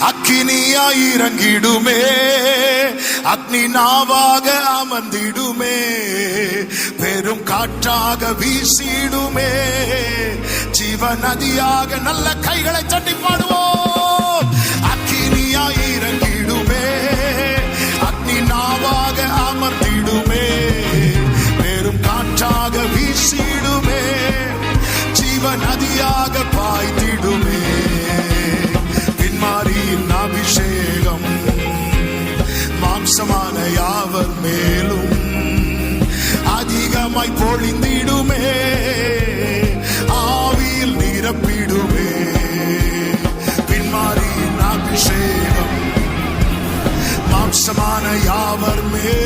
அக்கினியாய் இறங்கிடுமே, அக்னி நாவாக அமர்ந்திடுமே, பெரும் காற்றாக வீசிடுமே, ஜீவ நதியாக. நல்ல கைகளை தட்டி பாடுவோம். அக்கினியாய் இறங்கிடுமே, அக்னி நாவாக அமர்ந்திடுமே, பெரும் காற்றாக வீசிடுமே, ஜீவ நதியாக பாய்ந்திடுமே. பின்மாரியின் அபிஷேகம் மாம்சமான யாவர் மேலும் அதிகமாய் பொழிந்திடுமே, ஆவியில் நிரப்பிடுமே. பின்மாரியின் அபிஷேகம் மாம்சமான யாவர் மேலும்